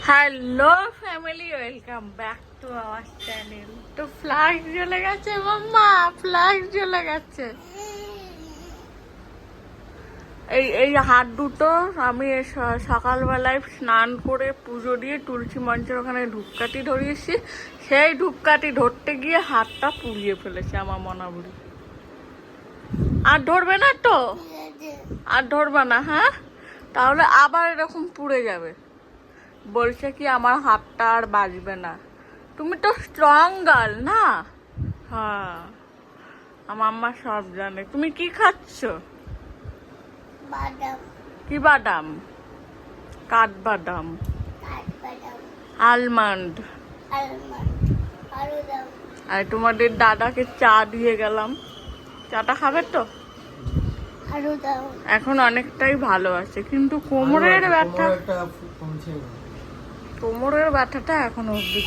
Hello family, welcome back to our channel. তো flux জ্বলে গেছে মাম্মা, ফ্লাক্স জ্বলে গেছে। এই হাত দুটো আমি সকালবেলায় স্নান করে পুজো দিয়ে তুলসী মঞ্চের ওখানে ধূপকাঠি ধরিয়েছি। সেই ধূপকাঠি ধরতে গিয়ে হাতটা পুড়িয়ে ফেলেছে আমার মনাবুড়ি। আর ধরবে না তো, আর ধরবে না? হ্যাঁ, তাহলে আবার এরকম পুড়ে যাবে। বলছে কি আমার হাতটা আর বাজবে না। তুমি তো স্ট্রং গার্ল না? হ্যাঁ, আমার আম্মা সব জানে। তুমি কি খাচ্ছ? বাদাম। কি বাদাম? কাঠবাদাম, আলমন্ড। আর তোমাদের দাদাকে চা দিয়ে গেলাম। চাটা খাবে তো? এখন অনেকটাই ভালো আছে, কিন্তু কোমরের ব্যথা, কোমরের ব্যথাটা এখনো অব্দি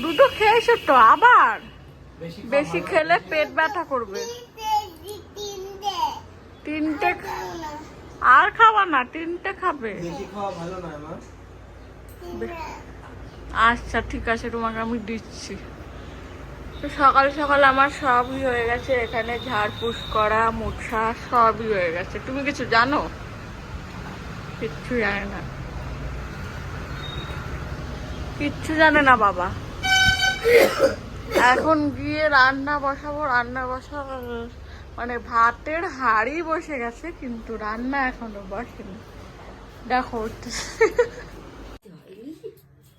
দুটো খেয়েছো তো, আবার বেশি খেলে পেট ব্যথা করবে। তিনটে আর খাওয়া না, তিনটে খাবে। আচ্ছা ঠিক আছে, তোমাকে আমি দিচ্ছি। তো সকাল সকাল আমার সবই হয়ে গেছে, এখানে ঝাড়পুছ করা, মোছা সবই হয়ে গেছে। তুমি কিছু জানো? কিচ্ছু জানে না, কিচ্ছু জানে না বাবা। এখন গিয়ে রান্না বসাবো। মানে ভাতের হাঁড়ি বসে গেছে, কিন্তু রান্না এখনো বসেনি। দেখো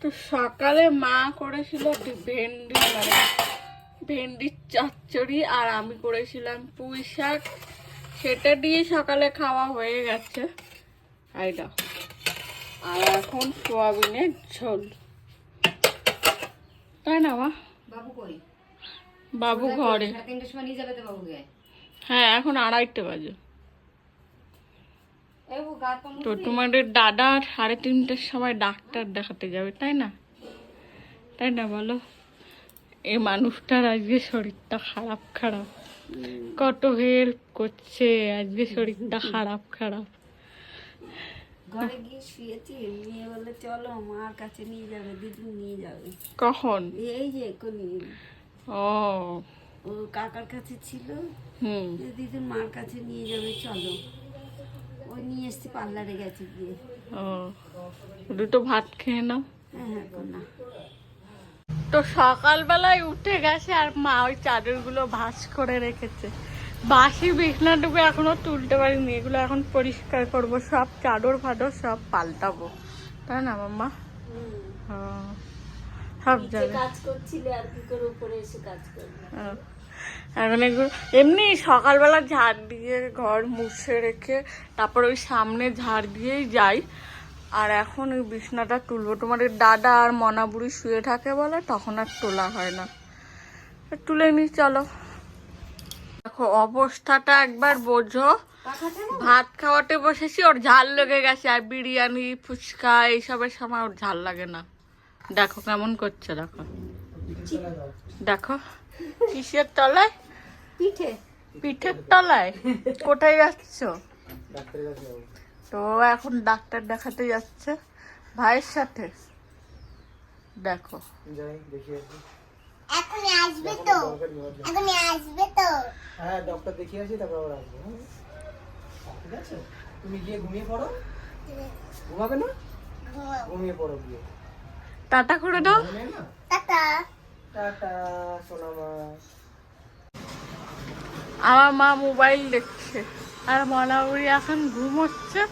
তো সকালে মা করেছিল ভেন্ডির চচ্চড়ি, আর আমি করেছিলাম পুঁই শাক। সেটা দিয়ে সকালে খাওয়া হয়ে গেছে। আইডা, আর এখন সোয়াবিনের ঝোল, তাই না মা? বাবু কই? বাবু ঘরে। 3টার সময় নিয়ে যাবে তো বাবুকে? হ্যাঁ, এখন 2:30 বাজে। তো তোমাদের দাদা 3:30টার সময় ডাক্তার দেখাতে যাবে, তাই না? তাই না বলো? এই মানুষটার আজকে শরীরটা খারাপ, কত হেল্প করছে, আজকে শরীরটা খারাপ। ঘরে গিয়ে শুয়েছি, নিয়ে বলে চলো মার কাছে নিয়ে যাবে, দিদুন নিয়ে যাবে। কখন? এই যে এখনই। ও কাকার কাছে ছিল, দিদুন মার কাছে নিয়ে যাবে চলো। ওই নিয়ে এসছি, পার্লারে গেছে গিয়ে। দুটো ভাত খেয়ে নাও। হ্যাঁ না। তো সকালবেলায় উঠে গেছে, আর মা ওই চাদরগুলো ভাঁজ করে রেখেছে। বাসি বিছনাটুকু এখনো তুলতে পারিনি, এগুলো এখন পরিষ্কার করব, সব চাদর ফাদর সব পাল্টাবো, তাই না মাম্মা? সব যাবে। কাজ করছিলে আর কি করে উপরে এসে কাজ করবে? এখন এগুলো এমনি সকালবেলা ঝাড় দিয়ে ঘর মুছে রেখে তারপর ওই সামনে ঝাড় দিয়েই যাই। আর এখন ওই বিছনাটা তুলবো। তোমাদের দাদা আর মনাবুড়ি শুয়ে থাকে বলে তখন আর তোলা হয় না। তুলে নি, চলো। দেখো অবস্থাটা একবার বোঝো। ভাত খাওয়াতে বসেছি, ওর ঝাল লেগে গেছে। আর বিরিয়ানি, ফুচকা এইসবের সময় ওর ঝাল লাগে না। দেখো কেমন করছে, দেখো দেখো। কিসের তলায়? পিঠের তলায়। কোথায় যাচ্ছ? তো এখন ডাক্তার দেখাতে যাচ্ছে ভাইয়ের সাথে। দেখো এখনই আসবে তো। হ্যাঁ, ডক্টর দেখিয়ে আসি, তারপর আবার আসবো। ঠিক আছে, তুমি গিয়ে ঘুমিয়ে পড়ো। ঘুমাবে না? ঘুমিয়ে পড়ো গিয়ে। টাটা করে দাও। টাটা টাটা সোনা মা। আমার মা মোবাইল দেখছে, আর মনাবুড়ি এখন ঘুমোচ্ছে।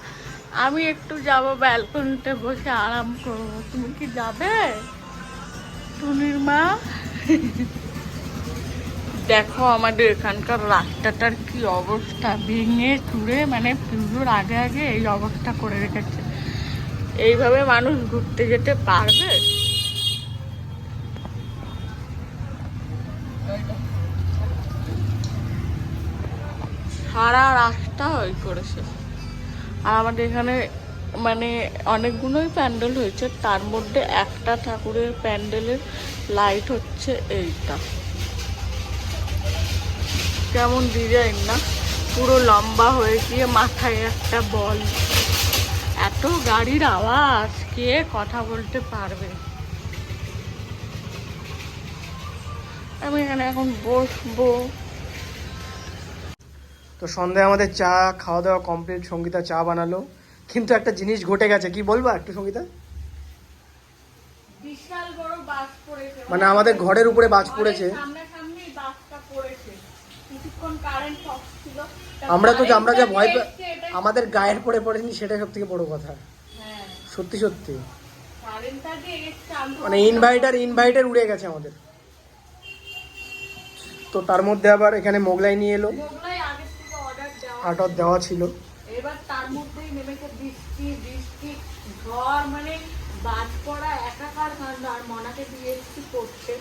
আমি একটু যাব ব্যালকনিতে বসে আরাম করবো। তুমি কি যাবে টুনির মা? দেখো আমাদের এখানকার রাস্তাটার কি অবস্থা, ভেঙে চুরে, মানে পুজোর আগে এই অবস্থা করে রেখেছে। এইভাবে মানুষ ঘুরতে যেতে পারবে? সারা রাস্তা ওই করেছে। আর আমাদের এখানে মানে অনেকগুলোই প্যান্ডেল হয়েছে, তার মধ্যে একটা ঠাকুরের প্যান্ডেলের লাইট হচ্ছে এইটা। কেমন ডিজাইন না? পুরো লম্বা হয়ে গিয়ে মাথায় একটা বল। এত গাড়ির আওয়াজ, কে কথা বলতে পারবে। আমি এখানে এখন বসবো। তো সন্ধ্যায় আমাদের চা খাওয়া দাওয়া কমপ্লিট, সঙ্গীতা চা বানালো, কিন্তু একটা জিনিস ঘটে গেছে, কি বলবা একটু সঙ্গীতা? বিশাল বড় বাস পড়েছে, মানে আমাদের ঘরের উপরে বাজ পড়েছে। সামনাসামনি বাসটা পড়েছে, কিছুক্ষণ কারেন্ট অফ ছিল। আমরা যা ভয় আমাদের গায়ের পড়ে পড়েনি, সেটা সব থেকে বড় কথা। হ্যাঁ, সত্যি সত্যি কারেন্টটা যে এসছে, মানে ইনভার্টার উড়ে গেছে আমাদের। তো তার মধ্যে আবার এখানে মোগলাই নিয়ে এলো, মোগলাই আগে থেকে অর্ডার দেওয়া ছিল। এবার তার মধ্যেই নেমেছে বৃষ্টি ঝড়, মানে বাজ পড়া একাকার কাণ্ড। আর মনাকে দিয়ে এসেছি পড়তে,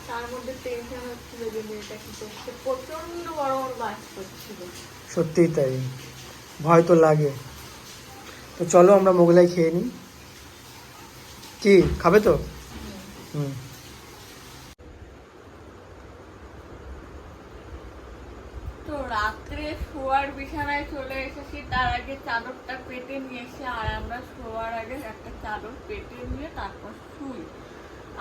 তার মধ্যে টেনশন হচ্ছিল যে মেয়েটা কি করছে, প্রচন্ড বড় বড় বাজ পড়ছিল। সত্যিই তাই, ভয় তো লাগে। তো চলো আমরা মোগলাই খেয়ে নিই। কি খাবে তো? হুম। তো রাত্রে শোয়ার বিছানায় চলে এসেছি, তার আগে চাদরটা পেতে নিয়ে এসে, আর আমরা শোয়ার আগে একটা চাদর পেতে নিয়ে তারপর শুই।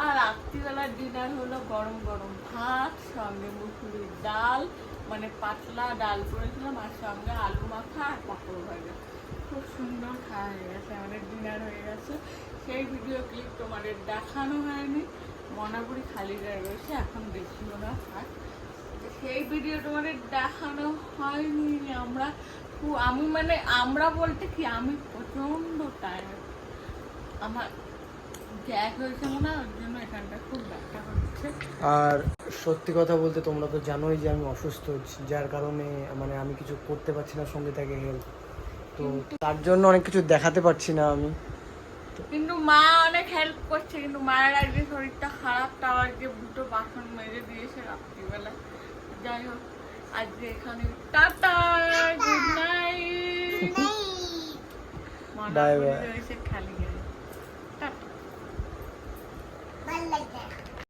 আর রাত্রিবেলার ডিনার হলো গরম গরম ভাত, সঙ্গে মুসুরির ডাল, মানে পাতলা ডাল করেছিলাম, আর সঙ্গে আলু মাখা আর পাঁপড় ভাজা। খুব সুন্দর খাওয়া হয়ে গেছে, আমাদের ডিনার হয়ে গেছে। সেই ভিডিও ক্লিপ তোমাদের দেখানো হয়নি, মনাপুরি খালি গায়ে রয়েছে, এখন দেখিও না থাক। সেই ভিডিও তোমাদের দেখানো হয়নি। আমরা বলতে কি, আমি প্রচন্ড টায়ার্ড, আমার গ্যাস হয়েছে মনে হয়, ওর জন্য এখানটা খুব ব্যথা হচ্ছে। আর সত্যি কথা বলতে তোমরা তো জানোই যে আমি অসুস্থ, যার কারণে মানে আমি কিছু করতে পারছি না সঙ্গীতাকে হেল্প, তো তার জন্য অনেক কিছু দেখাতে পারছি না আমি। কিন্তু মা অনেক হেল্প করছে, কিন্তু মায়ের আজকে শরীরটা খারাপ, তাও আজকে দুটো বাসন মেজে দিয়েছে রাত্রিবেলা। যাই হোক, আজকে এখানে tata, good night. Bye bye. খালি গায়ে।